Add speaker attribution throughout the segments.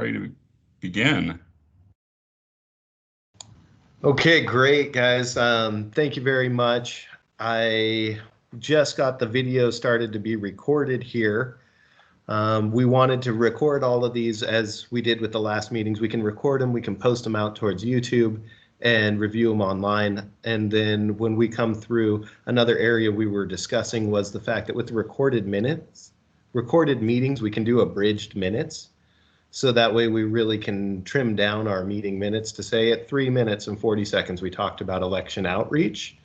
Speaker 1: ready to begin.
Speaker 2: Okay, great, guys. Thank you very much. I just got the video started to be recorded here. We wanted to record all of these as we did with the last meetings. We can record them, we can post them out towards YouTube and review them online. And then when we come through, another area we were discussing was the fact that with the recorded meetings, we can do abridged minutes. So that way we really can trim down our meeting minutes to say at 3 minutes and 40 seconds, we talked about election outreach.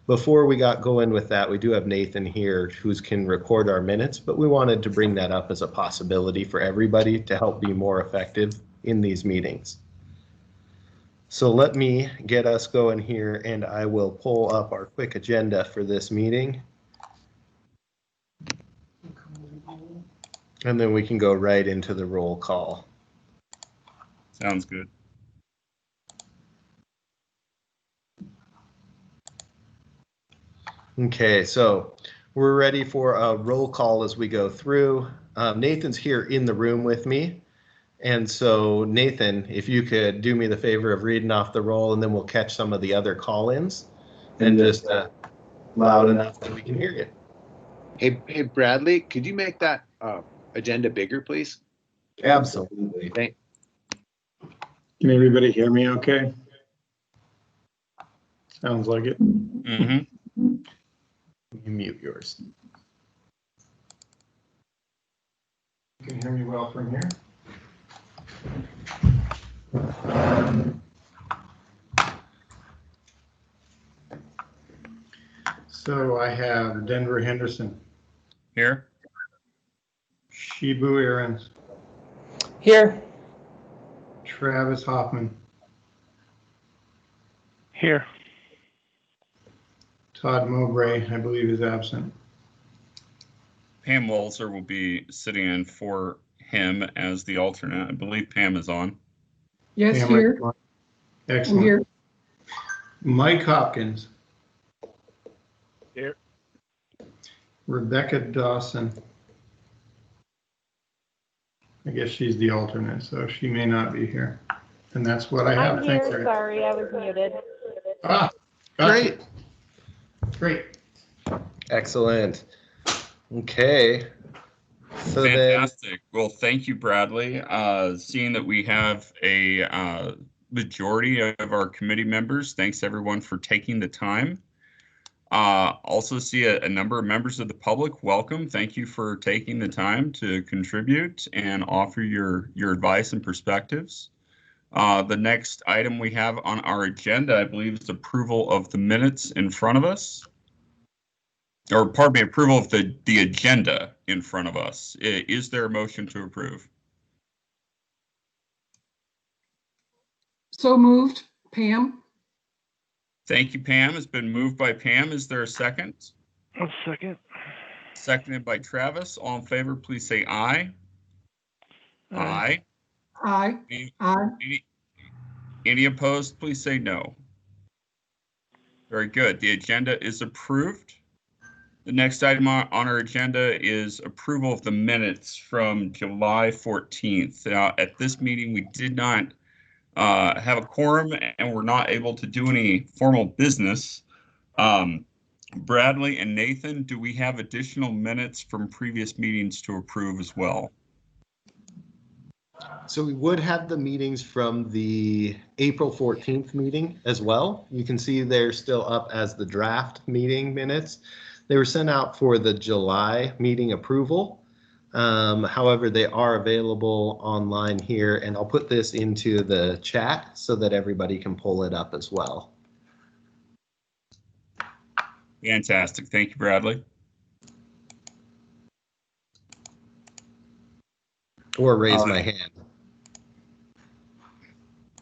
Speaker 2: Before we got going with that, we do have Nathan here who can record our minutes, but we wanted to bring that up as a possibility for everybody to help be more effective in these meetings. So let me get us going here and I will pull up our quick agenda for this meeting. And then we can go right into the roll call.
Speaker 1: Sounds good.
Speaker 2: Okay, so we're ready for a roll call as we go through. Nathan's here in the room with me. And so Nathan, if you could do me the favor of reading off the roll and then we'll catch some of the other call-ins and just loud enough that we can hear you.
Speaker 3: Hey, Bradley, could you make that agenda bigger, please?
Speaker 2: Absolutely.
Speaker 4: Can everybody hear me okay? Sounds like it.
Speaker 1: Mm-hmm.
Speaker 2: You mute yours.
Speaker 4: You can hear me well from here. So I have Denver Henderson.
Speaker 1: Here.
Speaker 4: Shibu Aarons.
Speaker 5: Here.
Speaker 4: Travis Hoffman.
Speaker 6: Here.
Speaker 4: Todd Mowbray, I believe, is absent.
Speaker 1: Pam Walzer will be sitting in for him as the alternate. I believe Pam is on.
Speaker 5: Yes,
Speaker 4: Pam,
Speaker 5: here.
Speaker 4: Excellent.
Speaker 5: I'm here.
Speaker 4: Mike Hopkins.
Speaker 6: Here.
Speaker 4: Rebecca Dawson. I guess she's the alternate, so she may not be here. And that's what I have.
Speaker 7: I'm
Speaker 4: Thanks,
Speaker 7: here.
Speaker 4: Eric.
Speaker 7: Sorry, I was muted.
Speaker 4: Ah, gotcha.
Speaker 2: Great.
Speaker 4: Great.
Speaker 2: Excellent. Okay. So
Speaker 1: Fantastic. Well, thank you, Bradley. Seeing that we have a majority of our committee members, thanks everyone for taking the time. Also see a number of members of the public. Welcome. Thank you for taking the time to contribute and offer your advice and perspectives. The next item we have on our agenda, I believe, is approval of the minutes in front of us. Or pardon me, approval of the agenda in front of us. Is there a motion to approve?
Speaker 5: So moved. Pam?
Speaker 1: Thank you, Pam. It's been moved by Pam. Is there a second?
Speaker 6: A second.
Speaker 1: Seconded by Travis. All in favor, please say aye. Aye.
Speaker 5: Aye.
Speaker 1: Any opposed, please say no. Very good. The agenda is approved. The next item on our agenda is approval of the minutes from July 14th. Now, at this meeting, we did not have a quorum and we're not able to do any formal business. Bradley and Nathan, do we have additional minutes from previous meetings to approve as well?
Speaker 2: So we would have the meetings from the April 14th meeting as well. You can see they're still up as the draft meeting minutes. They were sent out for the July meeting approval. However, they are available online here, and I'll put this into the chat so that everybody can pull it up as well.
Speaker 1: Fantastic. Thank you, Bradley.
Speaker 2: Or raise my hand.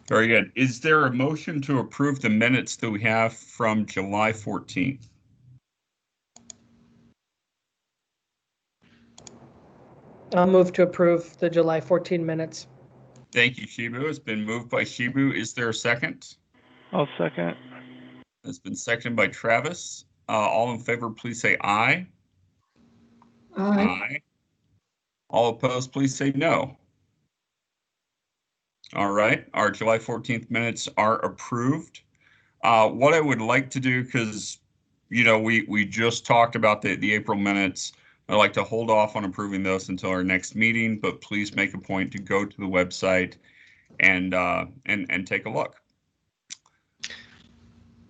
Speaker 1: Very good. Is there a motion to approve the minutes that we have from July 14th?
Speaker 5: I'll move to approve the July 14 minutes.
Speaker 1: Thank you, Shibu. It's been moved by Shibu. Is there a second?
Speaker 6: I'll second.
Speaker 1: It's been seconded by Travis. All in favor, please say aye.
Speaker 5: Aye.
Speaker 1: All opposed, please say no. All right, our July 14th minutes are approved. What I would like to do, because we just talked about the April minutes, I'd like to hold off on approving those until our next meeting, but please make a point to go to the website and take a look.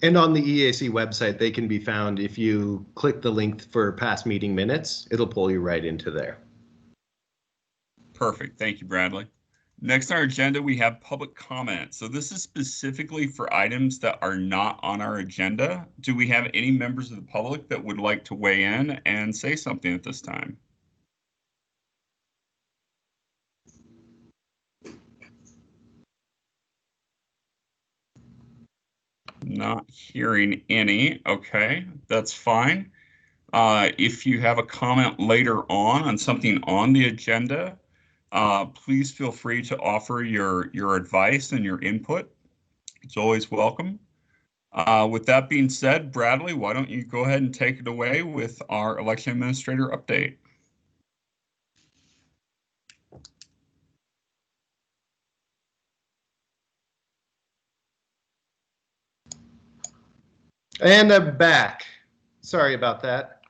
Speaker 2: And on the EAC website, they can be found if you click the link for past meeting minutes, it'll pull you right into there.
Speaker 1: Perfect. Thank you, Bradley. Next on our agenda, we have public comment. So this is specifically for items that are not on our agenda. Do we have any members of the public that would like to weigh in and say something at this time? Not hearing any. Okay, that's fine. If you have a comment later on something on the agenda, please feel free to offer your advice and your input. It's always welcome. With that being said, Bradley, why don't you go ahead and take it away with our election administrator update?
Speaker 2: And I'm back. Sorry about that.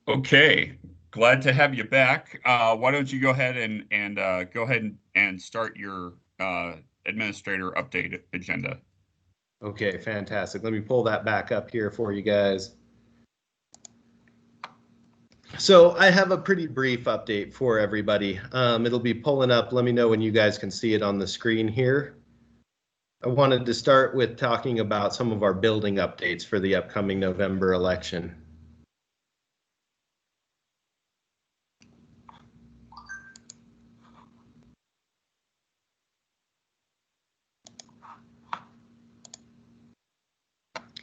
Speaker 1: Okay, glad to have you back. Why don't you go ahead and start your administrator update agenda.
Speaker 2: Okay, fantastic. Let me pull that back up here for you guys. So I have a pretty brief update for everybody. It'll be pulling up. Let me know when you guys can see it on the screen here. I wanted to start with talking about some of our building updates for the upcoming November election.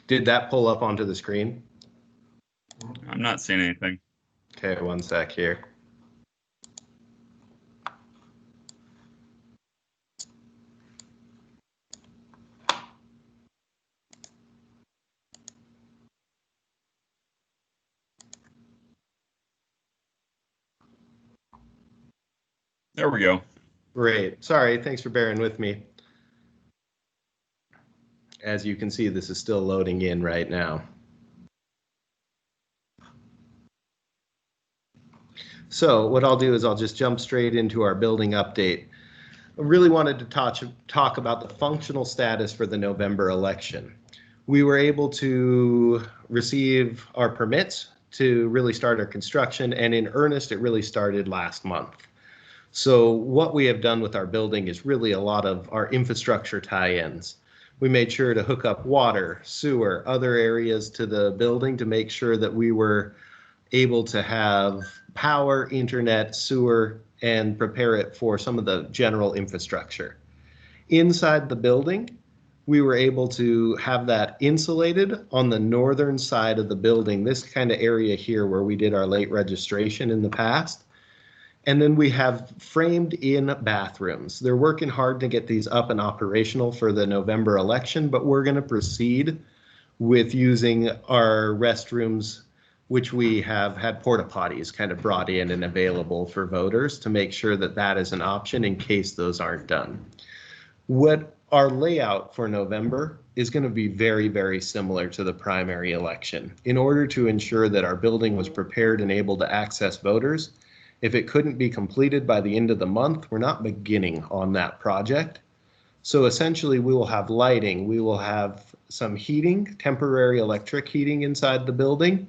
Speaker 2: Did that pull up onto the screen?
Speaker 1: I'm not seeing anything.
Speaker 2: Okay, one sec here.
Speaker 1: There we go.
Speaker 2: Great. Sorry, thanks for bearing with me. As you can see, this is still loading in right now. So what I'll do is I'll just jump straight into our building update. I really wanted to talk about the functional status for the November election. We were able to receive our permits to really start our construction, and in earnest, it really started last month. So what we have done with our building is really a lot of our infrastructure tie-ins. We made sure to hook up water, sewer, other areas to the building to make sure that we were able to have power, internet, sewer, and prepare it for some of the general infrastructure. Inside the building, we were able to have that insulated on the northern side of the building, this kind of area here where we did our late registration in the past. And then we have framed in bathrooms. They're working hard to get these up and operational for the November election, but we're going to proceed with using our restrooms, which we have had porta potties kind of brought in and available for voters to make sure that that is an option in case those aren't done. What our layout for November is going to be very, very similar to the primary election. In order to ensure that our building was prepared and able to access voters, if it couldn't be completed by the end of the month, we're not beginning on that project. So essentially we will have lighting, we will have some heating, temporary electric heating inside the building.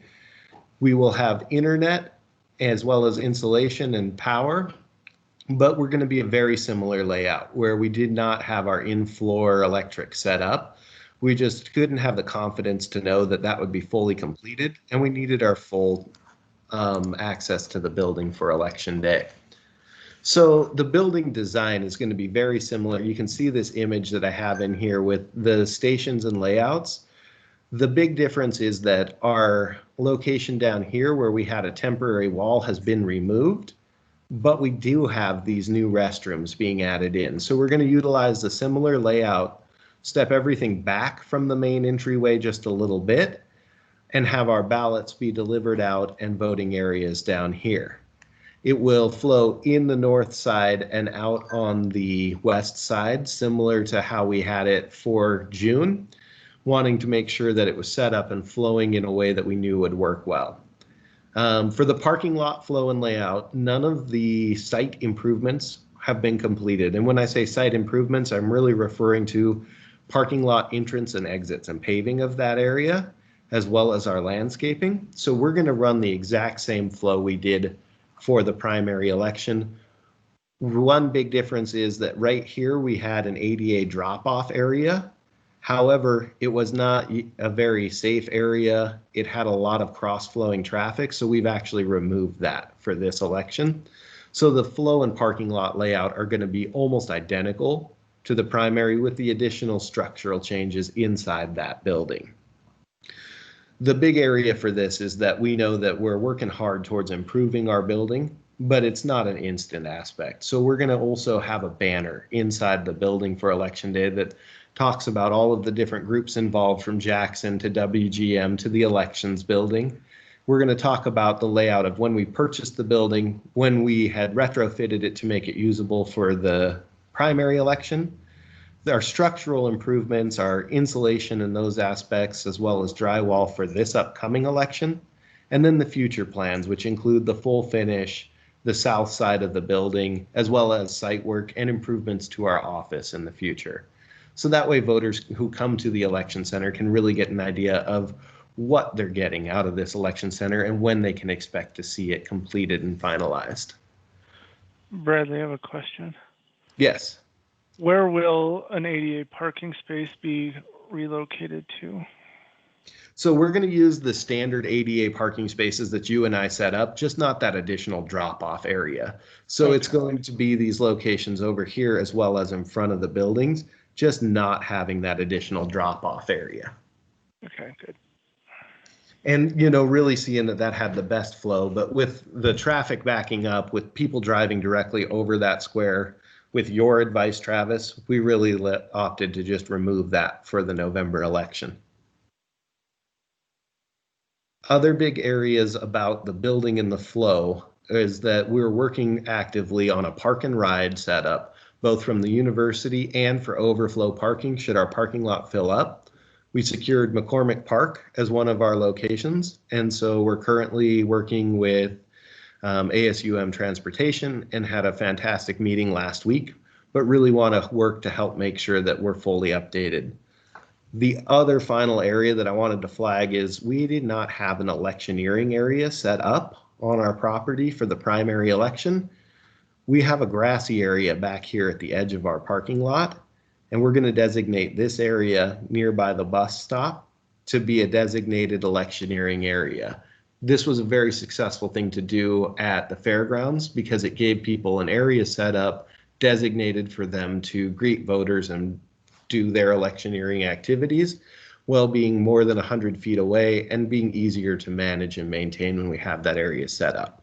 Speaker 2: We will have internet as well as insulation and power, but we're going to be a very similar layout where we did not have our in-floor electric set up. We just couldn't have the confidence to know that that would be fully completed, and we needed our full access to the building for election day. So the building design is going to be very similar. You can see this image that I have in here with the stations and layouts. The big difference is that our location down here where we had a temporary wall has been removed, but we do have these new restrooms being added in. So we're going to utilize the similar layout, step everything back from the main entryway just a little bit, and have our ballots be delivered out and voting areas down here. It will flow in the north side and out on the west side, similar to how we had it for June, wanting to make sure that it was set up and flowing in a way that we knew would work well. For the parking lot flow and layout, none of the site improvements have been completed. And when I say site improvements, I'm really referring to parking lot entrance and exits and paving of that area, as well as our landscaping. So we're going to run the exact same flow we did for the primary election. One big difference is that right here we had an ADA drop-off area. However, it was not a very safe area. It had a lot of cross-flowing traffic, so we've actually removed that for this election. So the flow and parking lot layout are going to be almost identical to the primary, with the additional structural changes inside that building. The big area for this is that we know that we're working hard towards improving our building, but it's not an instant aspect. So we're going to also have a banner inside the building for Election Day that talks about all of the different groups involved, from Jackson to WGM to the elections building. We're going to talk about the layout of when we purchased the building, when we had retrofitted it to make it usable for the primary election, our structural improvements, our insulation and those aspects, as well as drywall for this upcoming election, and then the future plans, which include the full finish, the south side of the building, as well as site work and improvements to our office in the future. So that way voters who come to the election center can really get an idea of what they're getting out of this election center and when they can expect to see it completed and finalized.
Speaker 6: Bradley, I have a question.
Speaker 2: Yes.
Speaker 6: Where will an ADA parking space be relocated to?
Speaker 2: So we're going to use the standard ADA parking spaces that you and I set up, just not that additional drop-off area. So
Speaker 6: Okay.
Speaker 2: It's going to be these locations over here as well as in front of the buildings, just not having that additional drop-off area.
Speaker 6: Okay, good.
Speaker 2: And, you know, really seeing that had the best flow, but with the traffic backing up, with people driving directly over that square, with your advice, Travis, we really opted to just remove that for the November election. Other big areas about the building and the flow is that we're working actively on a park and ride setup, both from the university and for overflow parking should our parking lot fill up. We secured McCormick Park as one of our locations, and so we're currently working with ASUM Transportation and had a fantastic meeting last week, but really want to work to help make sure that we're fully updated. The other final area that I wanted to flag is we did not have an electioneering area set up on our property for the primary election. We have a grassy area back here at the edge of our parking lot, and we're going to designate this area nearby the bus stop to be a designated electioneering area. This was a very successful thing to do at the fairgrounds because it gave people an area set up designated for them to greet voters and do their electioneering activities, while being more than 100 feet away and being easier to manage and maintain when we have that area set up.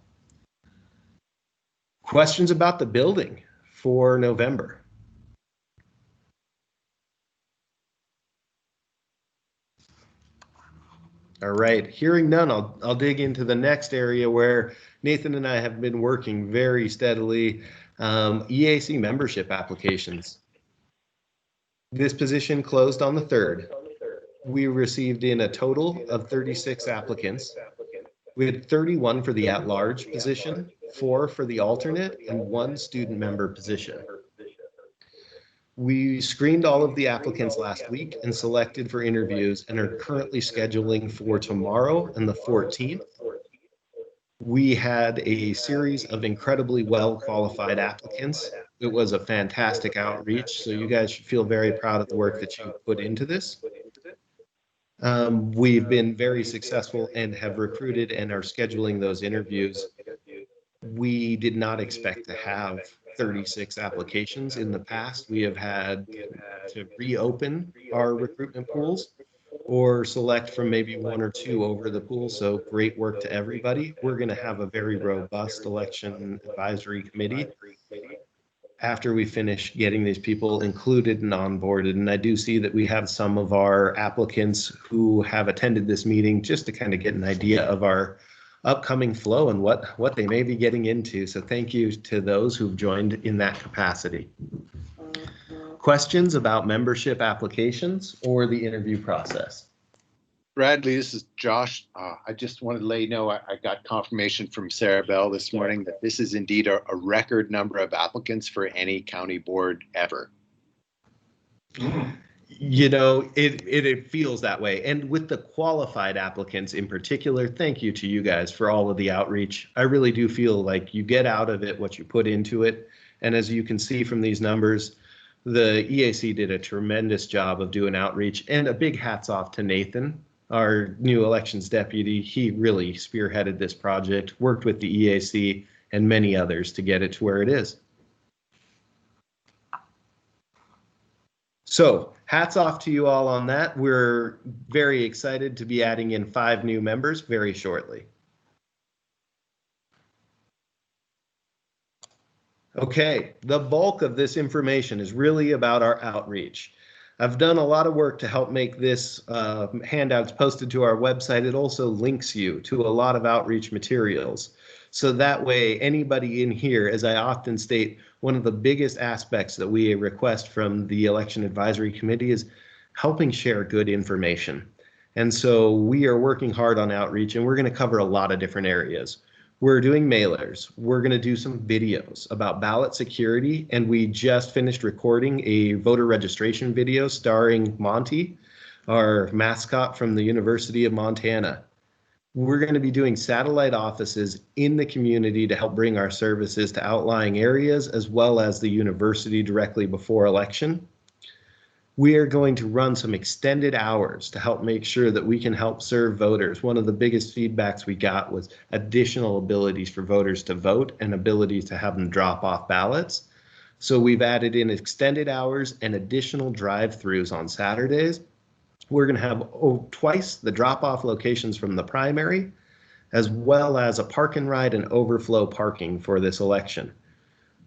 Speaker 2: Questions about the building for November? All right, hearing none, I'll dig into the next area where Nathan and I have been working very steadily, EAC membership applications. This position closed on the 3rd. We received in a total of 36 applicants. We had 31 for the at-large position, 4 for the alternate, and 1 student member position. We screened all of the applicants last week and selected for interviews and are currently scheduling for tomorrow and the 14th. We had a series of incredibly well-qualified applicants. It was a fantastic outreach, so you guys should feel very proud of the work that you put into this. We've been very successful and have recruited and are scheduling those interviews. We did not expect to have 36 applications in the past. We have had to reopen our recruitment pools or select from maybe 1 or 2 over the pool. So great work to everybody. We're going to have a very robust election advisory committee after we finish getting these people included and onboarded. And I do see that we have some of our applicants who have attended this meeting just to kind of get an idea of our upcoming flow and what they may be getting into. So thank you to those who've joined in that capacity. Questions about membership applications or the interview process?
Speaker 3: Bradley, this is Josh. I just wanted to let you know I got confirmation from Sarah Bell this morning that this is indeed a record number of applicants for any county board ever.
Speaker 2: You know, it feels that way. And with the qualified applicants in particular, thank you to you guys for all of the outreach. I really do feel like you get out of it what you put into it. And as you can see from these numbers, the EAC did a tremendous job of doing outreach, and a big hats off to Nathan, our new elections deputy. He really spearheaded this project, worked with the EAC and many others to get it to where it is. So hats off to you all on that. We're very excited to be adding in 5 new members very shortly. Okay, the bulk of this information is really about our outreach. I've done a lot of work to help make this handouts posted to our website. It also links you to a lot of outreach materials. So that way, anybody in here, as I often state, one of the biggest aspects that we request from the Election Advisory Committee is helping share good information. And so we are working hard on outreach, and we're going to cover a lot of different areas. We're doing mailers. We're going to do some videos about ballot security, and we just finished recording a voter registration video starring Monty, our mascot from the University of Montana. We're going to be doing satellite offices in the community to help bring our services to outlying areas, as well as the university directly before election. We are going to run some extended hours to help make sure that we can help serve voters. One of the biggest feedbacks we got was additional abilities for voters to vote and abilities to have them drop off ballots. So we've added in extended hours and additional drive-throughs on Saturdays. We're going to have twice the drop-off locations from the primary, as well as a park and ride and overflow parking for this election.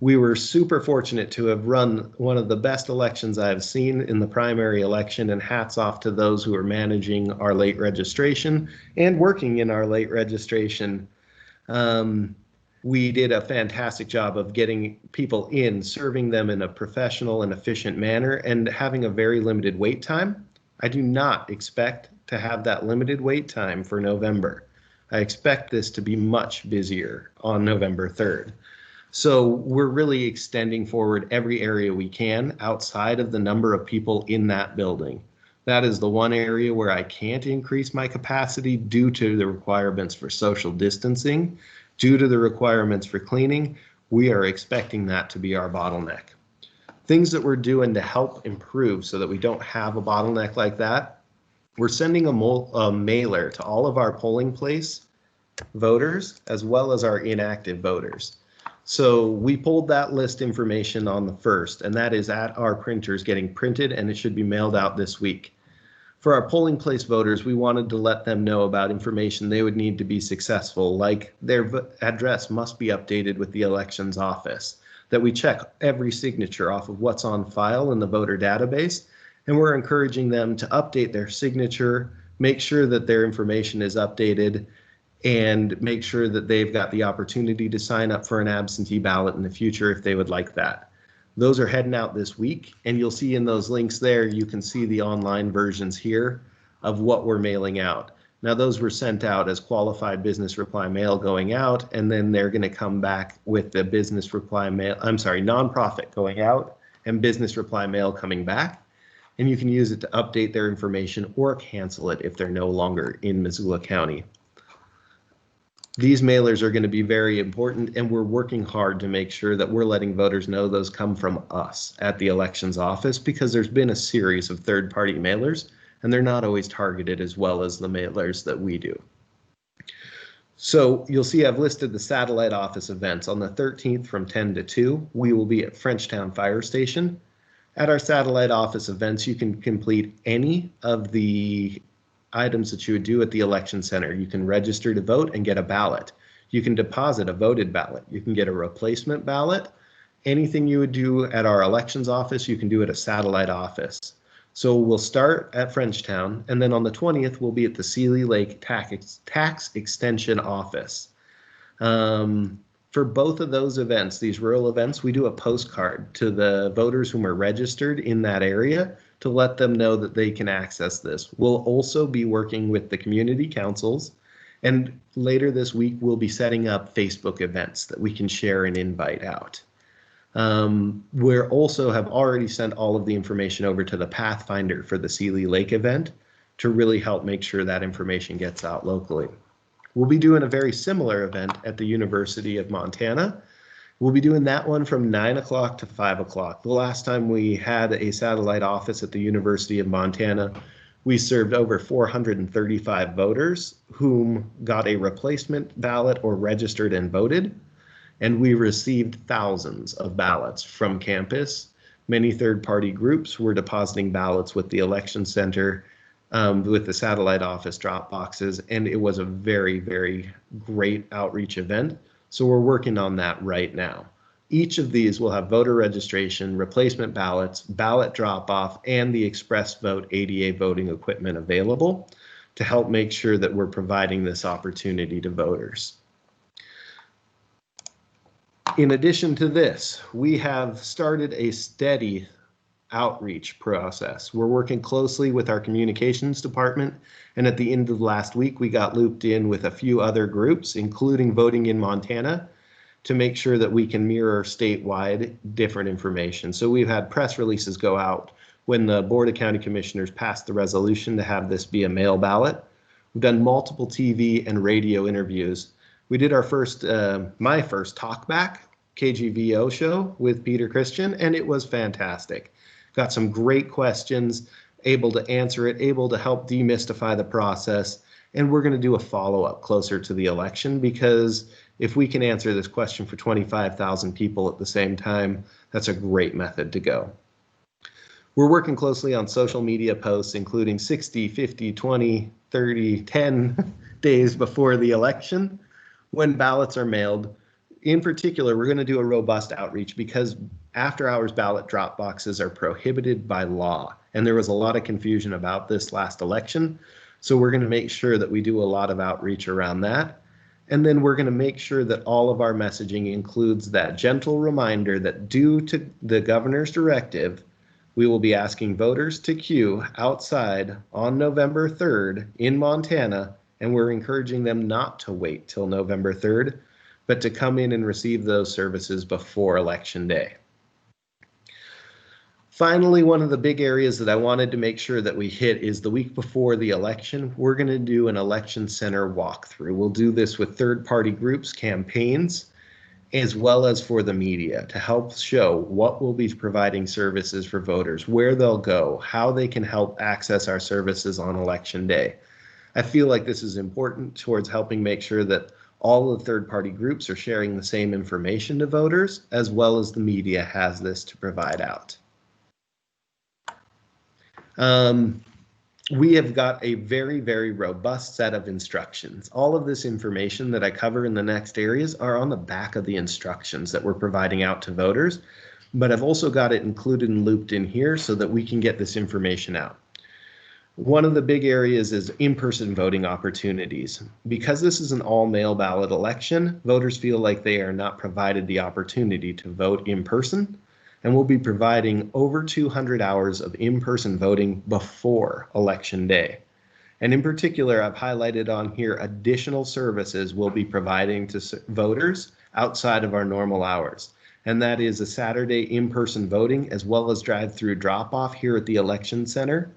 Speaker 2: We were super fortunate to have run one of the best elections I've seen in the primary election, and hats off to those who are managing our late registration and working in our late registration. We did a fantastic job of getting people in, serving them in a professional and efficient manner, and having a very limited wait time. I do not expect to have that limited wait time for November. I expect this to be much busier on November 3rd. So we're really extending forward every area we can outside of the number of people in that building. That is the one area where I can't increase my capacity due to the requirements for social distancing, due to the requirements for cleaning. We are expecting that to be our bottleneck. Things that we're doing to help improve so that we don't have a bottleneck like that. We're sending a mailer to all of our polling place voters, as well as our inactive voters. So we pulled that list information on the 1st, and that is at our printers getting printed, and it should be mailed out this week. For our polling place voters, we wanted to let them know about information they would need to be successful, like their address must be updated with the elections office, that we check every signature off of what's on file in the voter database, and we're encouraging them to update their signature, make sure that their information is updated, and make sure that they've got the opportunity to sign up for an absentee ballot in the future if they would like that. Those are heading out this week, and you'll see in those links there, you can see the online versions here of what we're mailing out. Now, those were sent out as qualified business reply mail going out, and then they're going to come back with the business reply mail, nonprofit going out and business reply mail coming back. And you can use it to update their information or cancel it if they're no longer in Missoula County. These mailers are going to be very important, and we're working hard to make sure that we're letting voters know those come from us at the elections office, because there's been a series of third-party mailers, and they're not always targeted as well as the mailers that we do. So you'll see I've listed the satellite office events. On the 13th from 10 to 2, we will be at Frenchtown Fire Station. At our satellite office events, you can complete any of the items that you would do at the election center. You can register to vote and get a ballot. You can deposit a voted ballot. You can get a replacement ballot. Anything you would do at our elections office, you can do at a satellite office. So we'll start at Frenchtown, and then on the 20th, we'll be at the Seeley Lake Tax Extension Office. For both of those events, these rural events, we do a postcard to the voters whom are registered in that area to let them know that they can access this. We'll also be working with the community councils, and later this week, we'll be setting up Facebook events that we can share and invite out. We also have already sent all of the information over to the Pathfinder for the Seeley Lake event to really help make sure that information gets out locally. We'll be doing a very similar event at the University of Montana. We'll be doing that one from 9 o'clock to 5 o'clock. The last time we had a satellite office at the University of Montana, we served over 435 voters whom got a replacement ballot or registered and voted. And we received thousands of ballots from campus. Many third-party groups were depositing ballots with the election center, with the satellite office drop boxes, and it was a very, very great outreach event. So we're working on that right now. Each of these will have voter registration, replacement ballots, ballot drop-off, and the Express Vote ADA voting equipment available to help make sure that we're providing this opportunity to voters. In addition to this, we have started a steady outreach process. We're working closely with our communications department, and at the end of last week, we got looped in with a few other groups, including Voting in Montana, to make sure that we can mirror statewide different information. So we've had press releases go out when the Board of County Commissioners passed the resolution to have this be a mail ballot. We've done multiple TV and radio interviews. We did our first, my first talkback KGVO show with Peter Christian, and it was fantastic. Got some great questions, able to answer it, able to help demystify the process. And we're going to do a follow-up closer to the election, because if we can answer this question for 25,000 people at the same time, that's a great method to go. We're working closely on social media posts, including 60, 50, 20, 30, 10 days before the election when ballots are mailed. In particular, we're going to do a robust outreach because after-hours ballot drop boxes are prohibited by law, and there was a lot of confusion about this last election. So we're going to make sure that we do a lot of outreach around that. And then we're going to make sure that all of our messaging includes that gentle reminder that due to the governor's directive, we will be asking voters to queue outside on November 3rd in Montana, and we're encouraging them not to wait till November 3rd, but to come in and receive those services before Election Day. Finally, one of the big areas that I wanted to make sure that we hit is the week before the election, we're going to do an election center walkthrough. We'll do this with third-party groups, campaigns, as well as for the media to help show what we'll be providing services for voters, where they'll go, how they can help access our services on Election Day. I feel like this is important towards helping make sure that all of the third-party groups are sharing the same information to voters, as well as the media has this to provide out. We have got a very, very robust set of instructions. All of this information that I cover in the next areas are on the back of the instructions that we're providing out to voters, but I've also got it included and looped in here so that we can get this information out. One of the big areas is in-person voting opportunities. Because this is an all-mail ballot election, voters feel like they are not provided the opportunity to vote in person, and we'll be providing over 200 hours of in-person voting before Election Day. And in particular, I've highlighted on here additional services we'll be providing to voters outside of our normal hours. And that is a Saturday in-person voting, as well as drive-through drop-off here at the Election Center.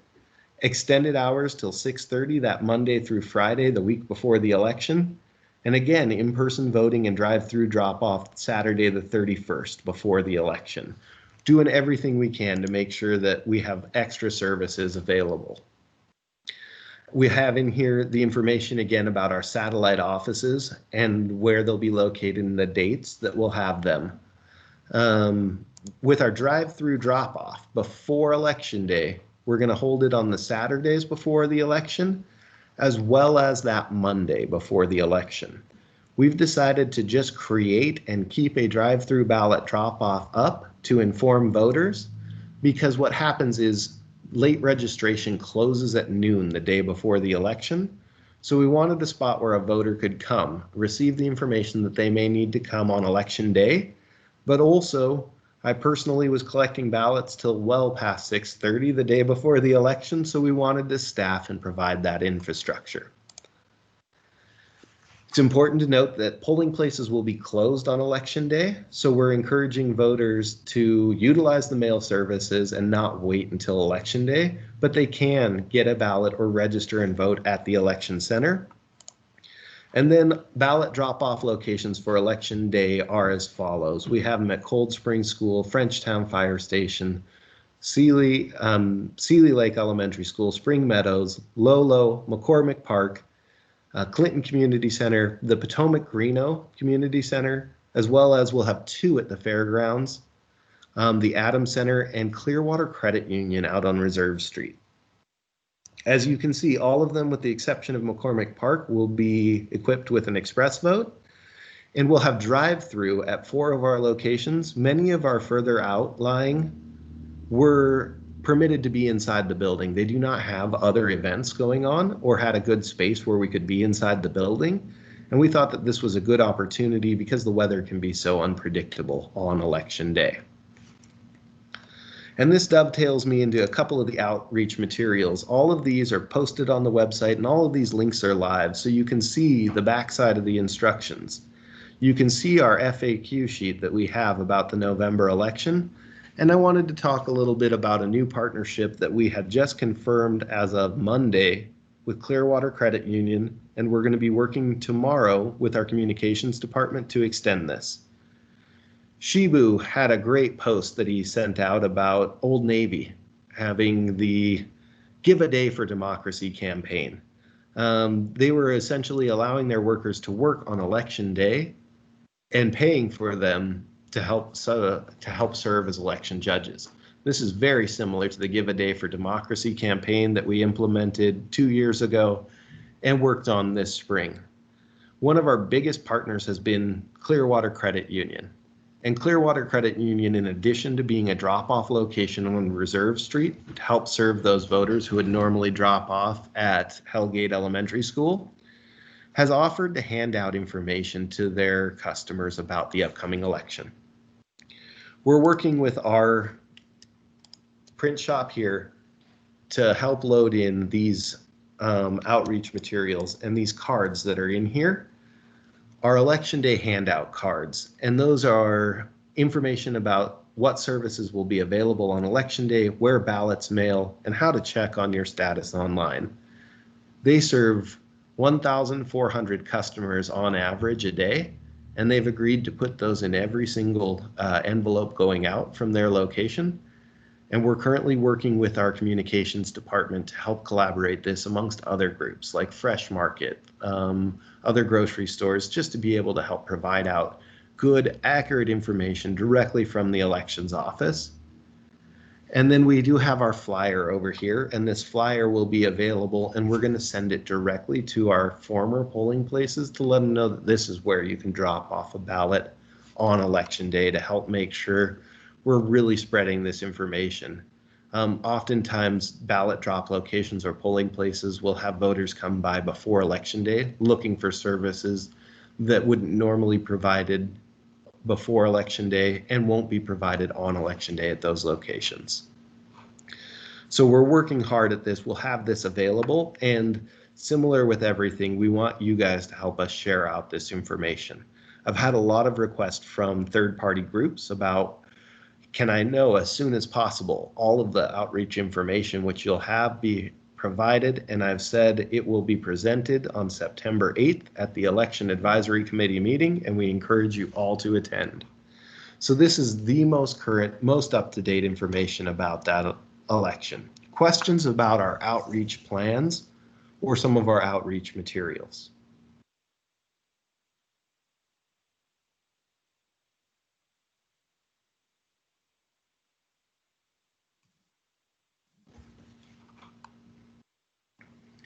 Speaker 2: Extended hours till 6:30 that Monday through Friday, the week before the election. And again, in-person voting and drive-through drop-off Saturday the 31st before the election. Doing everything we can to make sure that we have extra services available. We have in here the information again about our satellite offices and where they'll be located and the dates that we'll have them. With our drive-through drop-off before Election Day, we're going to hold it on the Saturdays before the election, as well as that Monday before the election. We've decided to just create and keep a drive-through ballot drop-off up to inform voters, because what happens is late registration closes at noon the day before the election. So we wanted a spot where a voter could come, receive the information that they may need to come on election day, but also I personally was collecting ballots till well past 6:30 the day before the election, so we wanted to staff and provide that infrastructure. It's important to note that polling places will be closed on election day, so we're encouraging voters to utilize the mail services and not wait until election day, but they can get a ballot or register and vote at the election center. And then ballot drop-off locations for election day are as follows. We have them at Cold Spring School, Frenchtown Fire Station, Sealy Lake Elementary School, Spring Meadows, Lolo, McCormick Park, Clinton Community Center, the Potomac Reno Community Center, as well as we'll have 2 at the fairgrounds, the Adams Center, and Clearwater Credit Union out on Reserve Street. As you can see, all of them, with the exception of McCormick Park, will be equipped with an express vote, and we'll have drive-through at 4 of our locations. Many of our further outlying were permitted to be inside the building. They do not have other events going on or had a good space where we could be inside the building. And we thought that this was a good opportunity because the weather can be so unpredictable on election day. And this dovetails me into a couple of the outreach materials. All of these are posted on the website and all of these links are live, so you can see the backside of the instructions. You can see our FAQ sheet that we have about the November election. And I wanted to talk a little bit about a new partnership that we have just confirmed as of Monday with Clearwater Credit Union, and we're going to be working tomorrow with our communications department to extend this. Shibu had a great post that he sent out about Old Navy having the Give a Day for Democracy campaign. They were essentially allowing their workers to work on election day and paying for them to help serve as election judges. This is very similar to the Give a Day for Democracy campaign that we implemented 2 years ago and worked on this spring. One of our biggest partners has been Clearwater Credit Union. And Clearwater Credit Union, in addition to being a drop-off location on Reserve Street to help serve those voters who would normally drop off at Hellgate Elementary School, has offered to hand out information to their customers about the upcoming election. We're working with our print shop here to help load in these outreach materials, and these cards that are in here are election day handout cards, and those are information about what services will be available on election day, where ballots mail, and how to check on your status online. They serve 1,400 customers on average a day, and they've agreed to put those in every single envelope going out from their location. And we're currently working with our communications department to help collaborate this amongst other groups like Fresh Market, other grocery stores, just to be able to help provide out good, accurate information directly from the elections office. And then we do have our flyer over here, and this flyer will be available, and we're going to send it directly to our former polling places to let them know that this is where you can drop off a ballot on election day to help make sure we're really spreading this information. Oftentimes, ballot drop locations or polling places will have voters come by before election day looking for services that wouldn't normally be provided before election day and won't be provided on election day at those locations. So we're working hard at this. We'll have this available, and similar with everything, we want you guys to help us share out this information. I've had a lot of requests from third-party groups about, can I know as soon as possible all of the outreach information, which you'll have be provided, and I've said it will be presented on September 8th at the Election Advisory Committee meeting, and we encourage you all to attend. So this is the most current, most up-to-date information about that election. Questions about our outreach plans or some of our outreach materials?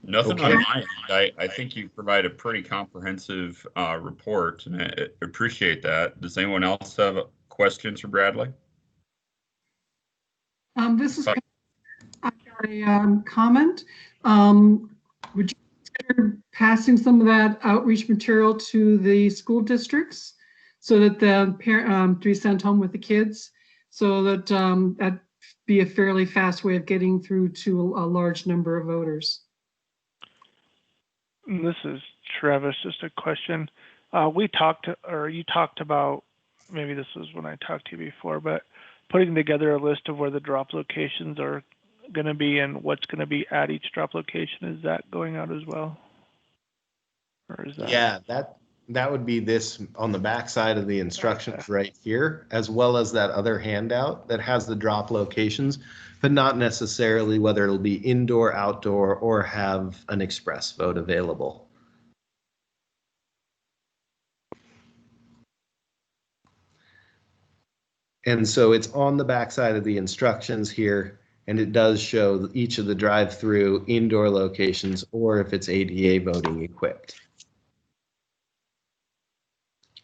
Speaker 1: Nothing
Speaker 2: Okay.
Speaker 1: on my end. I think you provide a pretty comprehensive report, and I appreciate that. Does anyone else have questions for Bradley?
Speaker 7: This is a comment. Would you consider passing some of that outreach material to the school districts so that the parent to be sent home with the kids, so that that'd be a fairly fast way of getting through to a large number of voters?
Speaker 6: This is Travis. Just a question. You talked about, maybe this was when I talked to you before, but putting together a list of where the drop locations are going to be and what's going to be at each drop location. Is that going out as well? Or is that?
Speaker 2: Yeah, that would be this on the back side of the instructions right here, as well as that other handout that has the drop locations, but not necessarily whether it'll be indoor, outdoor, or have an express vote available. And so it's on the back side of the instructions here, and it does show each of the drive-through indoor locations, or if it's ADA voting equipped.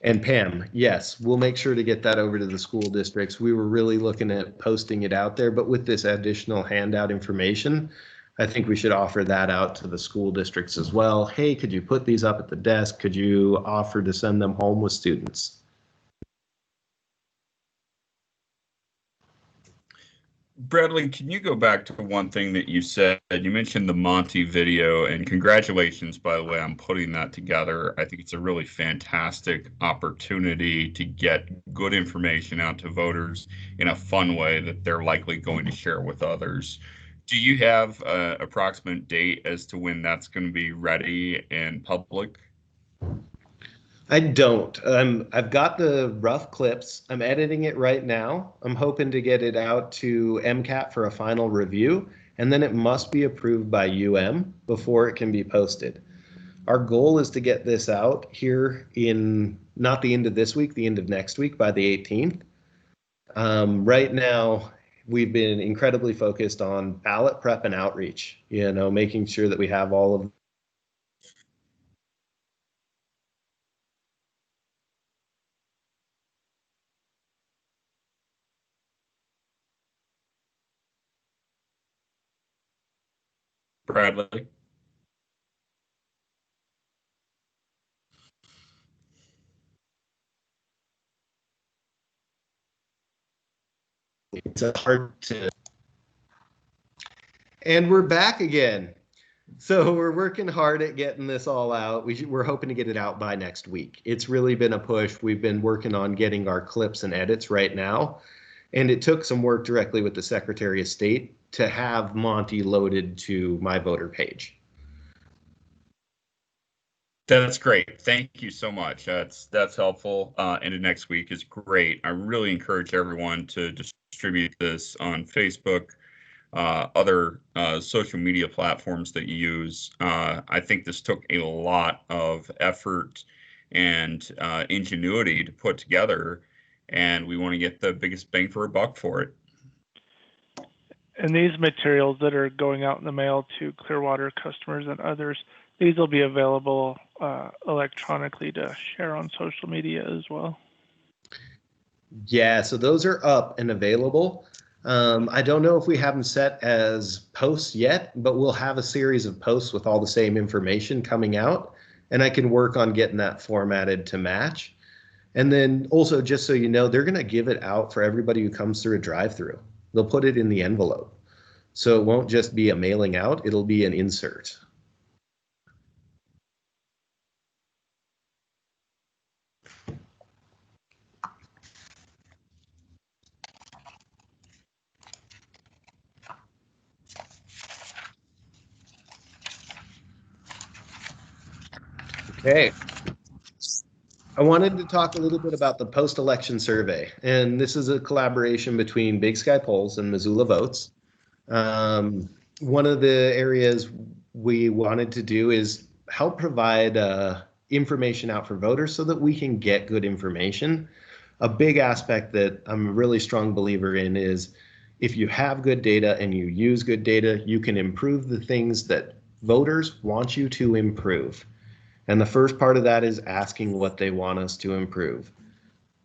Speaker 2: And Pam, yes, we'll make sure to get that over to the school districts. We were really looking at posting it out there, but with this additional handout information, I think we should offer that out to the school districts as well. Hey, could you put these up at the desk? Could you offer to send them home with students?
Speaker 1: Bradley, can you go back to one thing that you said? You mentioned the Monty video, and congratulations, by the way, on putting that together. I think it's a really fantastic opportunity to get good information out to voters in a fun way that they're likely going to share with others. Do you have an approximate date as to when that's going to be ready and public?
Speaker 2: I don't. I've got the rough clips. I'm editing it right now. I'm hoping to get it out to MCAT for a final review, and then it must be approved by UM before it can be posted. Our goal is to get this out here in not the end of this week, the end of next week by the 18th. Right now, we've been incredibly focused on ballot prep and outreach, making sure that we have all of
Speaker 1: Bradley?
Speaker 2: it's hard to. And we're back again. So we're working hard at getting this all out. We're hoping to get it out by next week. It's really been a push. We've been working on getting our clips and edits right now. And it took some work directly with the Secretary of State to have Monty loaded to my voter page.
Speaker 1: That's great. Thank you so much. That's helpful. Into next week is great. I really encourage everyone to distribute this on Facebook, other social media platforms that you use. I think this took a lot of effort and ingenuity to put together, and we want to get the biggest bang for a buck for it.
Speaker 6: And these materials that are going out in the mail to Clearwater customers and others, these will be available electronically to share on social media as well.
Speaker 2: Yeah, so those are up and available. I don't know if we have them set as posts yet, but we'll have a series of posts with all the same information coming out, and I can work on getting that formatted to match. And then also, just so you know, they're going to give it out for everybody who comes through a drive-through. They'll put it in the envelope. So it won't just be a mailing out, it'll be an insert. Okay. I wanted to talk a little bit about the post-election survey, and this is a collaboration between Big Sky Polls and Missoula Votes. One of the areas we wanted to do is help provide information out for voters so that we can get good information. A big aspect that I'm a really strong believer in is if you have good data and you use good data, you can improve the things that voters want you to improve. And the first part of that is asking what they want us to improve.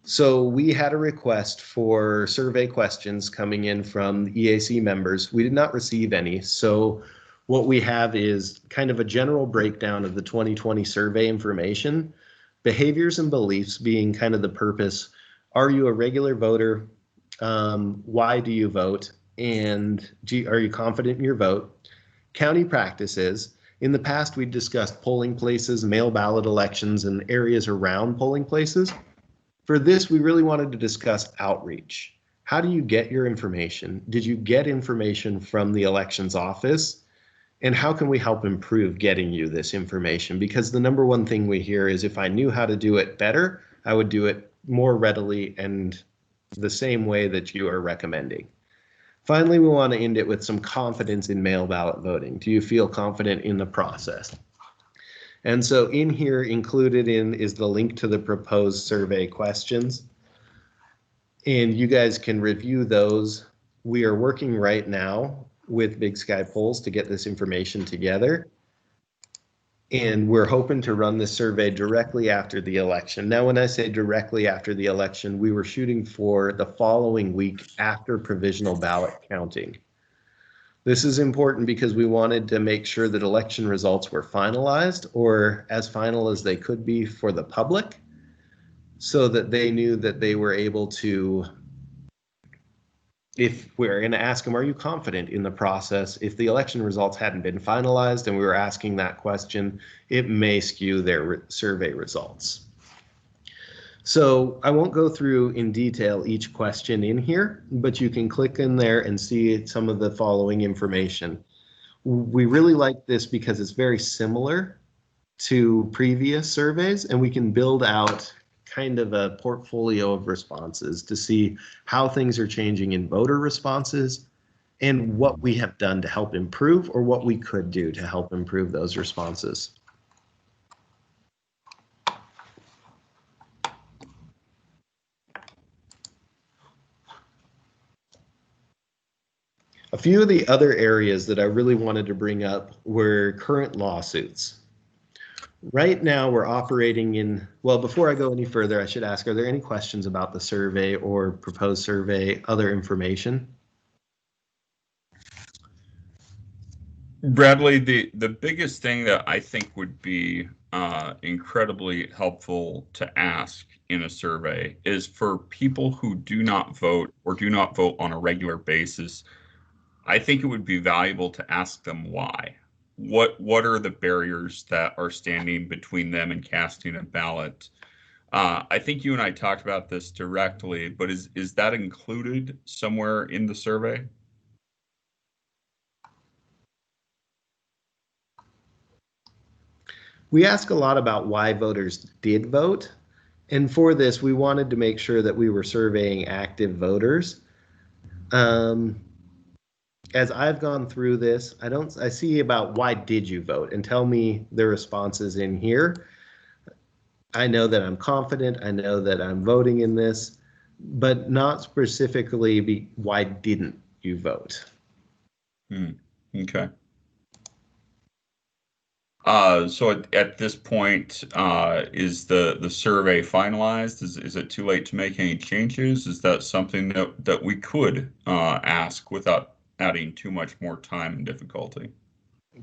Speaker 2: So we had a request for survey questions coming in from EAC members. We did not receive any. So what we have is kind of a general breakdown of the 2020 survey information, behaviors and beliefs being kind of the purpose. Are you a regular voter? Why do you vote? And are you confident in your vote? County practices. In the past, we discussed polling places, mail ballot elections, and areas around polling places. For this, we really wanted to discuss outreach. How do you get your information? Did you get information from the elections office? And how can we help improve getting you this information? Because the number one thing we hear is if I knew how to do it better, I would do it more readily and the same way that you are recommending. Finally, we want to end it with some confidence in mail ballot voting. Do you feel confident in the process? And so in here included in is the link to the proposed survey questions. And you guys can review those. We are working right now with Big Sky Polls to get this information together. And we're hoping to run this survey directly after the election. Now, when I say directly after the election, we were shooting for the following week after provisional ballot counting. This is important because we wanted to make sure that election results were finalized or as final as they could be for the public so that they knew that they were able to, if we're going to ask them, are you confident in the process? If the election results hadn't been finalized and we were asking that question, it may skew their survey results. So I won't go through in detail each question in here, but you can click in there and see some of the following information. We really like this because it's very similar to previous surveys, and we can build out kind of a portfolio of responses to see how things are changing in voter responses and what we have done to help improve or what we could do to help improve those responses. A few of the other areas that I really wanted to bring up were current lawsuits. Right now we're operating in, well, before I go any further, I should ask, are there any questions about the survey or proposed survey, other information?
Speaker 1: Bradley, the biggest thing that I think would be incredibly helpful to ask in a survey is for people who do not vote or do not vote on a regular basis. I think it would be valuable to ask them why. What are the barriers that are standing between them and casting a ballot? I think you and I talked about this directly, but is that included somewhere in the survey?
Speaker 2: We ask a lot about why voters did vote. And for this, we wanted to make sure that we were surveying active voters. As I've gone through this, I see about why did you vote and tell me the responses in here. I know that I'm confident. I know that I'm voting in this, but not specifically why didn't you vote?
Speaker 1: Okay. So at this point, is the survey finalized? Is it too late to make any changes? Is that something that we could ask without adding too much more time and difficulty?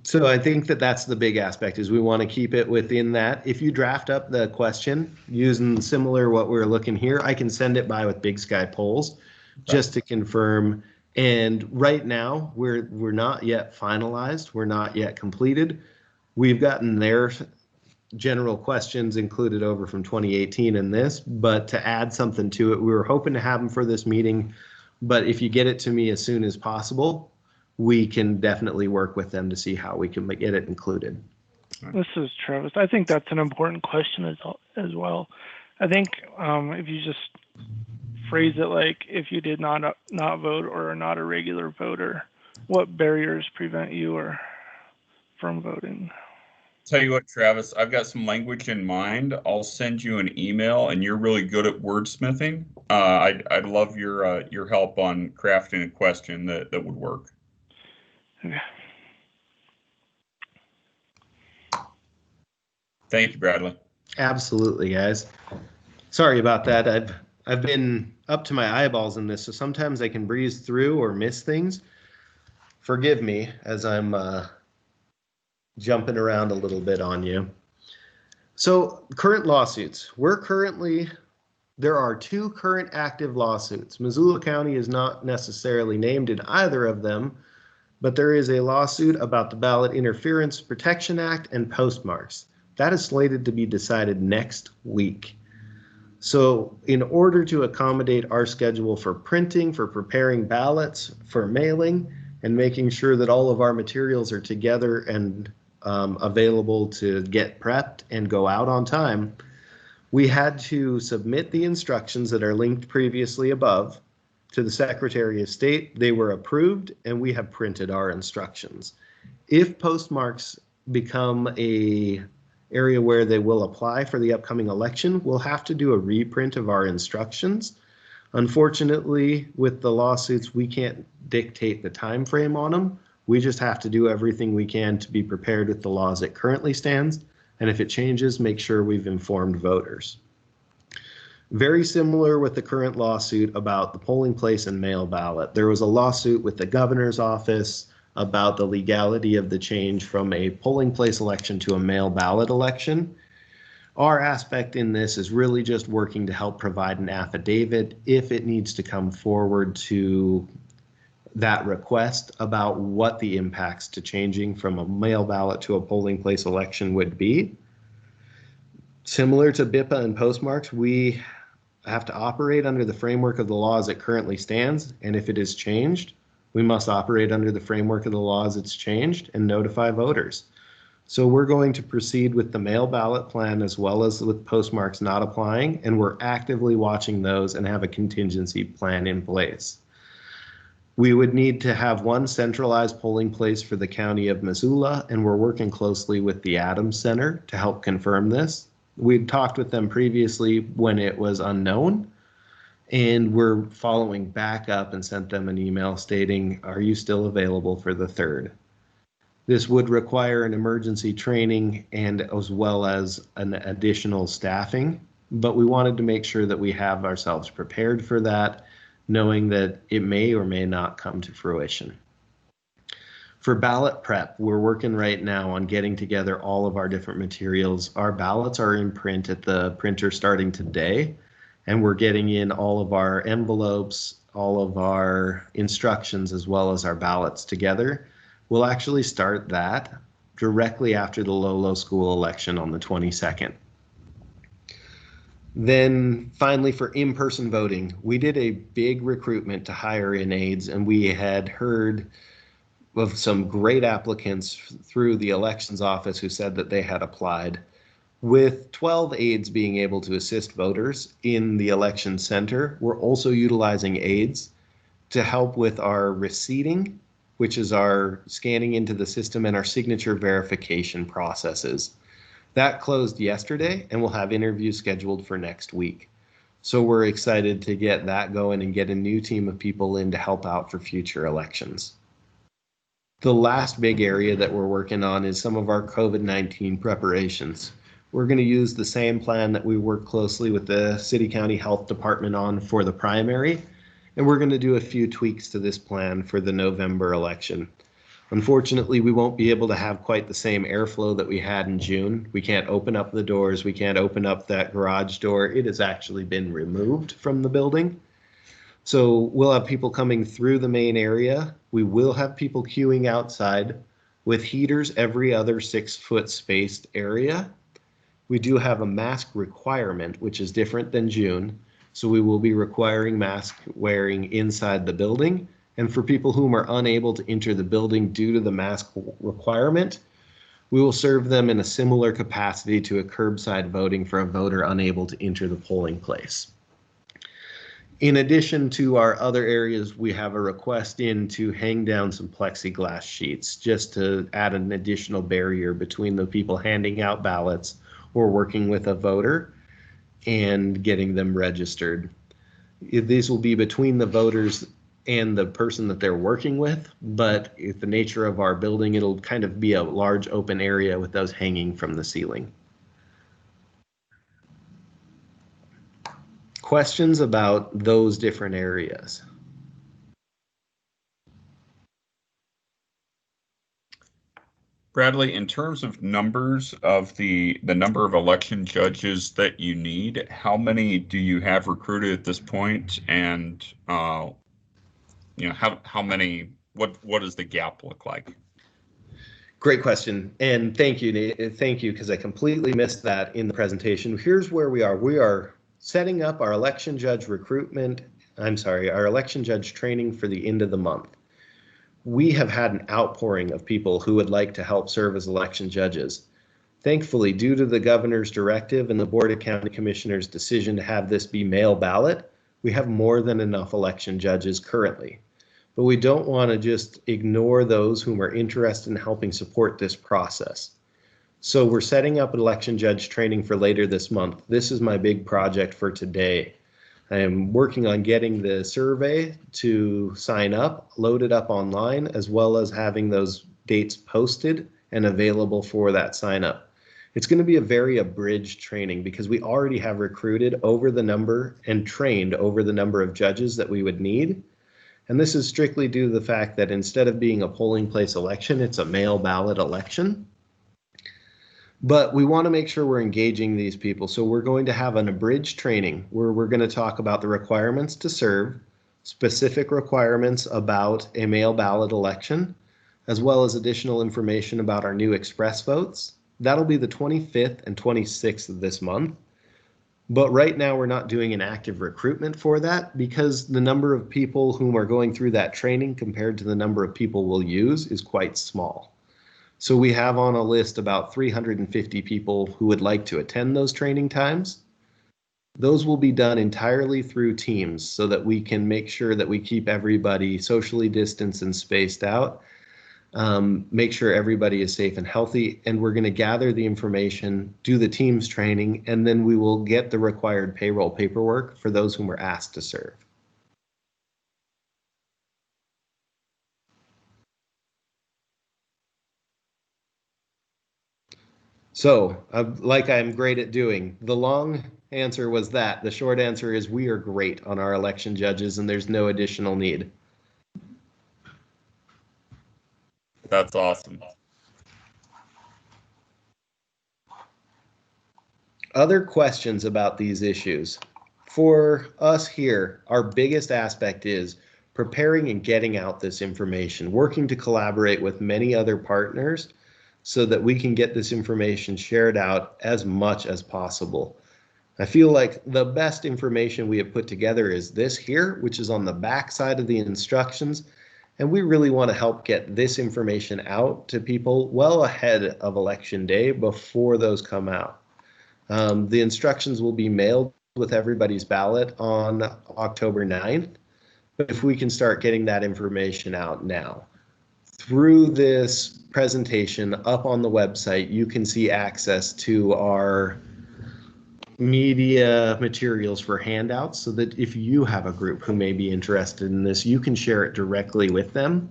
Speaker 2: So I think that that's the big aspect is we want to keep it within that. If you draft up the question using similar what we're looking here, I can send it by with Big Sky Polls just to confirm. And right now we're not yet finalized. We're not yet completed. We've gotten their general questions included over from 2018 in this, but to add something to it, we were hoping to have them for this meeting. But if you get it to me as soon as possible, we can definitely work with them to see how we can get it included.
Speaker 6: This is Travis. I think that's an important question as well. I think if you just phrase it like if you did not vote or are not a regular voter, what barriers prevent you from voting?
Speaker 1: Tell you what, Travis, I've got some language in mind. I'll send you an email, and you're really good at wordsmithing. I'd love your help on crafting a question that would work.
Speaker 6: Okay.
Speaker 1: Thank you, Bradley.
Speaker 2: Absolutely, guys. Sorry about that. I've been up to my eyeballs in this, so sometimes I can breeze through or miss things. Forgive me as I'm jumping around a little bit on you. So current lawsuits. There are 2 current active lawsuits. Missoula County is not necessarily named in either of them, but there is a lawsuit about the Ballot Interference Protection Act and postmarks. That is slated to be decided next week. So in order to accommodate our schedule for printing, for preparing ballots, for mailing, and making sure that all of our materials are together and available to get prepped and go out on time, we had to submit the instructions that are linked previously above to the Secretary of State. They were approved, and we have printed our instructions. If postmarks become a area where they will apply for the upcoming election, we'll have to do a reprint of our instructions. Unfortunately, with the lawsuits, we can't dictate the time frame on them. We just have to do everything we can to be prepared with the law as it currently stands. And if it changes, make sure we've informed voters. Very similar with the current lawsuit about the polling place and mail ballot. There was a lawsuit with the governor's office about the legality of the change from a polling place election to a mail ballot election. Our aspect in this is really just working to help provide an affidavit if it needs to come forward to that request about what the impacts to changing from a mail ballot to a polling place election would be. Similar to BIPA and postmarks, we have to operate under the framework of the law as it currently stands, and if it is changed, we must operate under the framework of the law as it's changed and notify voters. So we're going to proceed with the mail ballot plan as well as with postmarks not applying, and we're actively watching those and have a contingency plan in place. We would need to have one centralized polling place for the county of Missoula, and we're working closely with the Adams Center to help confirm this. We'd talked with them previously when it was unknown, and we're following back up and sent them an email stating, are you still available for the 3rd? This would require an emergency training and as well as an additional staffing, but we wanted to make sure that we have ourselves prepared for that, knowing that it may or may not come to fruition. For ballot prep, we're working right now on getting together all of our different materials. Our ballots are in print at the printer starting today, and we're getting in all of our envelopes, all of our instructions, as well as our ballots together. We'll actually start that directly after the Lolo school election on the 22nd. Then finally, for in-person voting, we did a big recruitment to hire in aides, and we had heard of some great applicants through the elections office who said that they had applied. With 12 aides being able to assist voters in the election center, we're also utilizing aides to help with our receipting, which is our scanning into the system, and our signature verification processes. That closed yesterday, and we'll have interviews scheduled for next week. So we're excited to get that going and get a new team of people in to help out for future elections. The last big area that we're working on is some of our COVID-19 preparations. We're going to use the same plan that we work closely with the City County Health Department on for the primary, and we're going to do a few tweaks to this plan for the November election. Unfortunately, we won't be able to have quite the same airflow that we had in June. We can't open up the doors. We can't open up that garage door. It has actually been removed from the building. So we'll have people coming through the main area. We will have people queuing outside with heaters every other 6-foot spaced area. We do have a mask requirement, which is different than June. So we will be requiring mask wearing inside the building. And for people whom are unable to enter the building due to the mask requirement, we will serve them in a similar capacity to a curbside voting for a voter unable to enter the polling place. In addition to our other areas, we have a request in to hang down some plexiglass sheets just to add an additional barrier between the people handing out ballots or working with a voter and getting them registered. These will be between the voters and the person that they're working with, but with the nature of our building, it'll kind of be a large open area with those hanging from the ceiling. Questions about those different areas?
Speaker 1: Bradley, in terms of numbers of the number of election judges that you need, how many do you have recruited at this point? And how many? What does the gap look like?
Speaker 2: Great question, and thank you, Nate. Thank you, because I completely missed that in the presentation. Here's where we are. We are setting up our election judge recruitment. Our election judge training for the end of the month. We have had an outpouring of people who would like to help serve as election judges. Thankfully, due to the governor's directive and the Board of County Commissioners' decision to have this be mail ballot, we have more than enough election judges currently. But we don't want to just ignore those whom are interested in helping support this process. So we're setting up an election judge training for later this month. This is my big project for today. I am working on getting the survey to sign up, loaded up online, as well as having those dates posted and available for that sign up. It's going to be a very abridged training because we already have recruited over the number and trained over the number of judges that we would need. And this is strictly due to the fact that instead of being a polling place election, it's a mail ballot election. But we want to make sure we're engaging these people. So we're going to have an abridged training where we're going to talk about the requirements to serve, specific requirements about a mail ballot election, as well as additional information about our new express votes. That'll be the 25th and 26th of this month. But right now we're not doing an active recruitment for that because the number of people whom are going through that training compared to the number of people we'll use is quite small. So we have on a list about 350 people who would like to attend those training times. Those will be done entirely through Teams so that we can make sure that we keep everybody socially distanced and spaced out, make sure everybody is safe and healthy, and we're going to gather the information, do the Teams training, and then we will get the required payroll paperwork for those whom we're asked to serve. So, like I'm great at doing, the long answer was that. The short answer is we are great on our election judges and there's no additional need.
Speaker 1: That's awesome.
Speaker 2: Other questions about these issues? For us here, our biggest aspect is preparing and getting out this information, working to collaborate with many other partners so that we can get this information shared out as much as possible. I feel like the best information we have put together is this here, which is on the back side of the instructions. And we really want to help get this information out to people well ahead of Election Day before those come out. The instructions will be mailed with everybody's ballot on October 9th. But if we can start getting that information out now. Through this presentation up on the website, you can see access to our media materials for handouts so that if you have a group who may be interested in this, you can share it directly with them.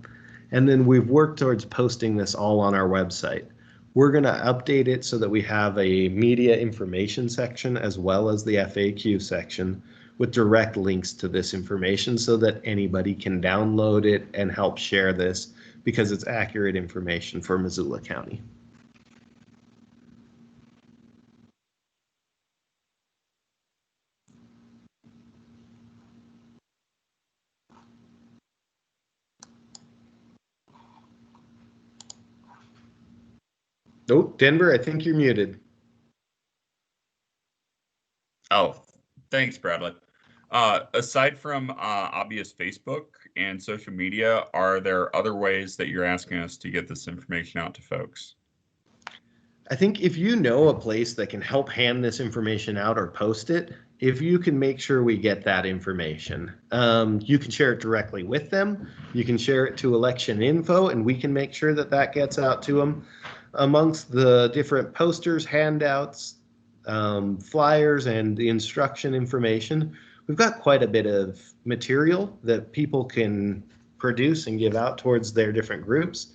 Speaker 2: And then we've worked towards posting this all on our website. We're going to update it so that we have a media information section as well as the FAQ section with direct links to this information so that anybody can download it and help share this because it's accurate information for Missoula County. Oh, Denver, I think you're muted.
Speaker 1: Oh, thanks, Bradley. Aside from obvious Facebook and social media, are there other ways that you're asking us to get this information out to folks?
Speaker 2: I think if you know a place that can help hand this information out or post it, if you can make sure we get that information, you can share it directly with them. You can share it to election info and we can make sure that that gets out to them. Amongst the different posters, handouts, flyers, and the instruction information, we've got quite a bit of material that people can produce and give out towards their different groups.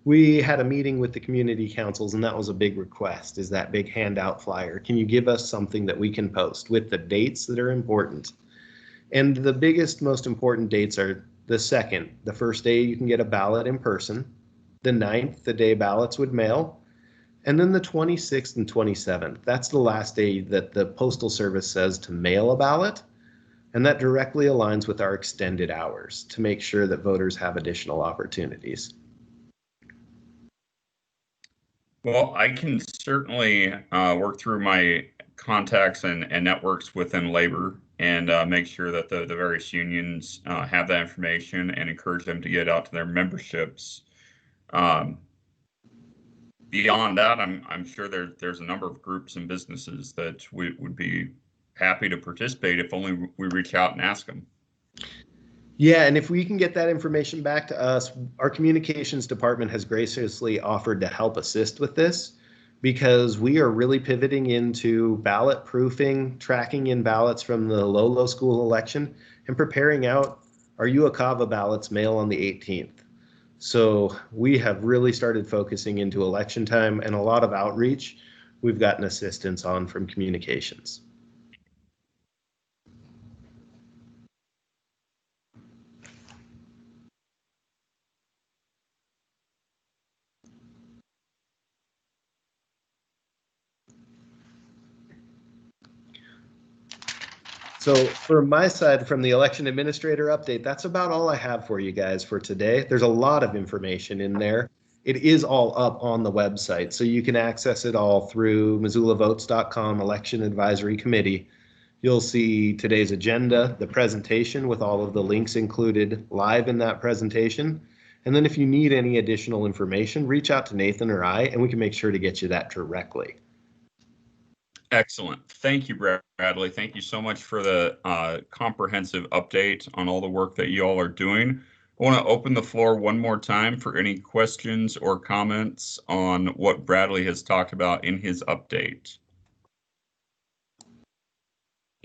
Speaker 2: We had a meeting with the community councils, and that was a big request, is that big handout flyer. Can you give us something that we can post with the dates that are important? And the biggest, most important dates are the 2nd, the first day you can get a ballot in person, the 9th, the day ballots would mail, and then the 26th and 27th. That's the last day that the Postal Service says to mail a ballot. And that directly aligns with our extended hours to make sure that voters have additional opportunities.
Speaker 1: Well, I can certainly work through my contacts and networks within labor and make sure that the various unions have that information and encourage them to get out to their memberships. Beyond that, I'm sure there's a number of groups and businesses that would be happy to participate if only we reach out and ask them.
Speaker 2: Yeah, and if we can get that information back to us, our communications department has graciously offered to help assist with this, because we are really pivoting into ballot proofing, tracking in ballots from the Lolo school election, and preparing out our Uakava ballots mail on the 18th. So we have really started focusing into election time, and a lot of outreach we've gotten assistance on from communications. So for my side, from the election administrator update, that's about all I have for you guys for today. There's a lot of information in there. It is all up on the website, so you can access it all through MissoulaVotes.com Election Advisory Committee. You'll see today's agenda, the presentation with all of the links included live in that presentation. And then if you need any additional information, reach out to Nathan or I, and we can make sure to get you that directly.
Speaker 1: Excellent. Thank you, Bradley. Thank you so much for the comprehensive update on all the work that you all are doing. I want to open the floor one more time for any questions or comments on what Bradley has talked about in his update.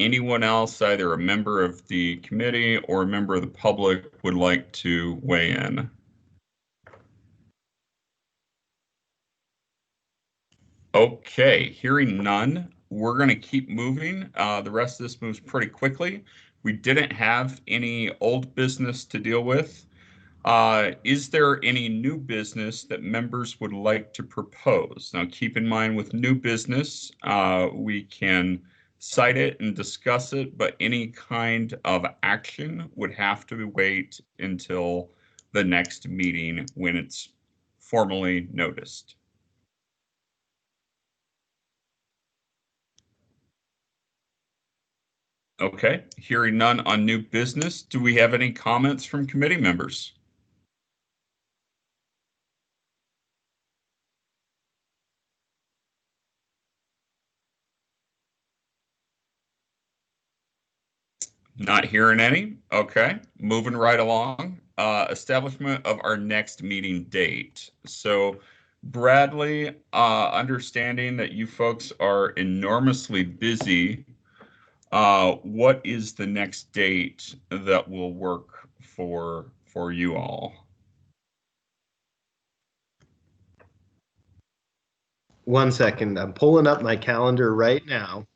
Speaker 1: Anyone else, either a member of the committee or a member of the public, would like to weigh in? Okay, hearing none, we're going to keep moving. The rest of this moves pretty quickly. We didn't have any old business to deal with. Is there any new business that members would like to propose? Now, keep in mind with new business, we can cite it and discuss it, but any kind of action would have to wait until the next meeting when it's formally noticed. Okay, hearing none on new business, do we have any comments from committee members? Not hearing any. Okay, moving right along. Establishment of our next meeting date. So Bradley, understanding that you folks are enormously busy, what is the next date that will work for you all?
Speaker 2: One second, I'm pulling up my calendar right now.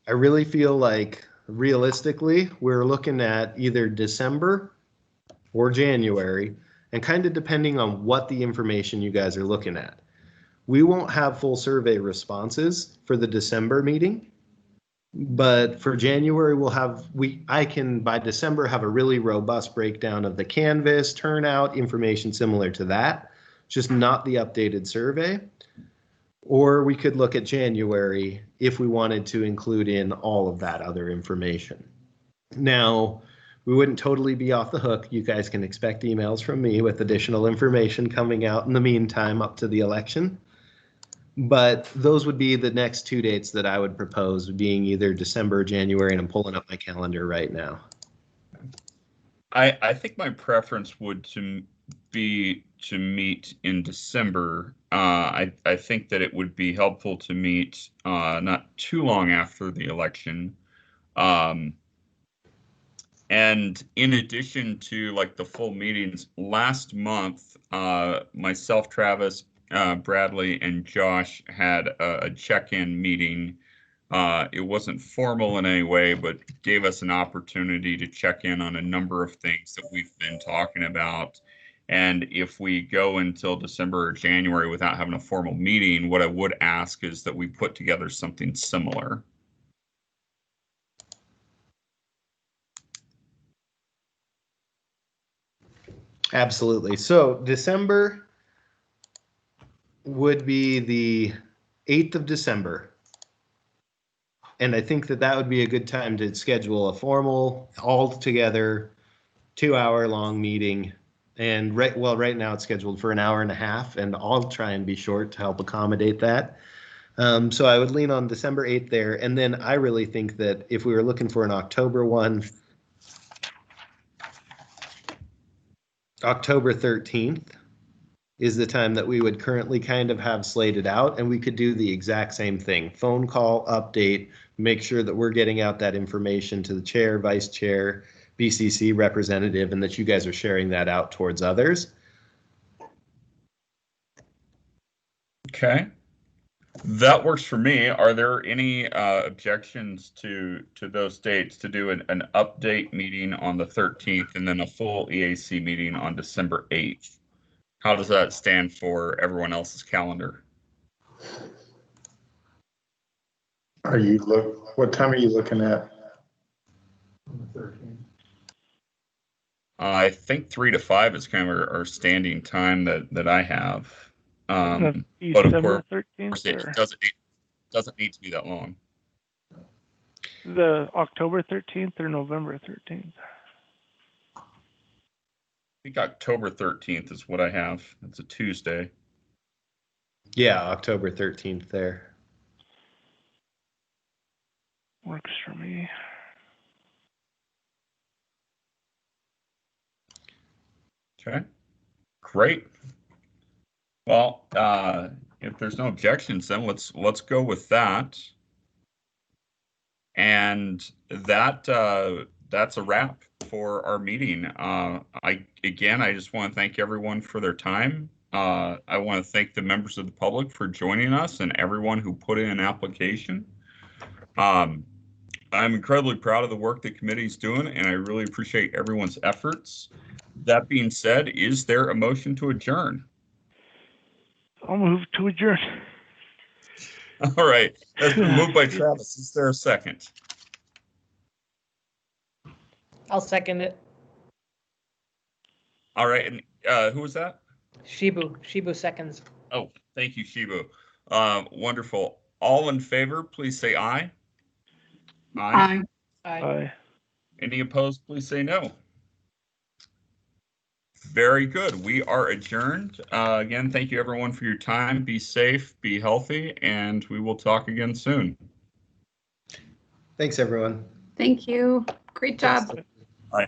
Speaker 2: I really feel like realistically, we're looking at either December or January, and kind of depending on what the information you guys are looking at. We won't have full survey responses for the December meeting, but for January, I can by December have a really robust breakdown of the canvas, turnout, information similar to that, just not the updated survey. Or we could look at January if we wanted to include in all of that other information. Now, we wouldn't totally be off the hook. You guys can expect emails from me with additional information coming out in the meantime up to the election. But those would be the next two dates that I would propose, being either December or January, and I'm pulling up my calendar right now.
Speaker 1: I think my preference would be to meet in December. I think that it would be helpful to meet not too long after the election. And in addition to like the full meetings, last month, myself, Travis, Bradley, and Josh had a check-in meeting. It wasn't formal in any way, but gave us an opportunity to check in on a number of things that we've been talking about. And if we go until December or January without having a formal meeting, what I would ask is that we put together something similar.
Speaker 2: Absolutely. So December would be the 8th of December. And I think that that would be a good time to schedule a formal, all together, 2-hour long meeting. And right now it's scheduled for an hour and a half, and I'll try and be short to help accommodate that. So I would lean on December 8th there. And then I really think that if we were looking for an October one, October 13th is the time that we would currently kind of have slated out, and we could do the exact same thing. Phone call, update, make sure that we're getting out that information to the chair, vice chair, BCC representative, and that you guys are sharing that out towards others.
Speaker 1: Okay. That works for me. Are there any objections to those dates to do an update meeting on the 13th and then a full EAC meeting on December 8th? How does that stand for everyone else's calendar?
Speaker 4: What time are you looking at? On the 13th.
Speaker 1: I think 3 to 5 is kind of our standing time that I have. But of course,
Speaker 6: 13th,
Speaker 1: it doesn't need to be that long.
Speaker 6: the October 13th or November 13th?
Speaker 1: I think October 13th is what I have. It's a Tuesday.
Speaker 2: Yeah, October 13th there.
Speaker 6: Works for me.
Speaker 1: Okay, great. Well, if there's no objections, then let's go with that. And that's a wrap for our meeting. I just want to thank everyone for their time. I want to thank the members of the public for joining us and everyone who put in an application. I'm incredibly proud of the work the committee is doing, and I really appreciate everyone's efforts. That being said, is there a motion to adjourn?
Speaker 6: I'll move to adjourn.
Speaker 1: All right, that's been moved by Travis. Is there a second?
Speaker 5: I'll second it.
Speaker 1: All right, and who was that?
Speaker 5: Shibu seconds.
Speaker 1: Oh, thank you, Shibu. Wonderful. All in favor, please say aye.
Speaker 7: Aye.
Speaker 6: Aye.
Speaker 1: Any opposed, please say no. Very good. We are adjourned. Again, thank you everyone for your time. Be safe, be healthy, and we will talk again soon.
Speaker 2: Thanks, everyone.
Speaker 8: Thank you. Great job.
Speaker 1: Bye.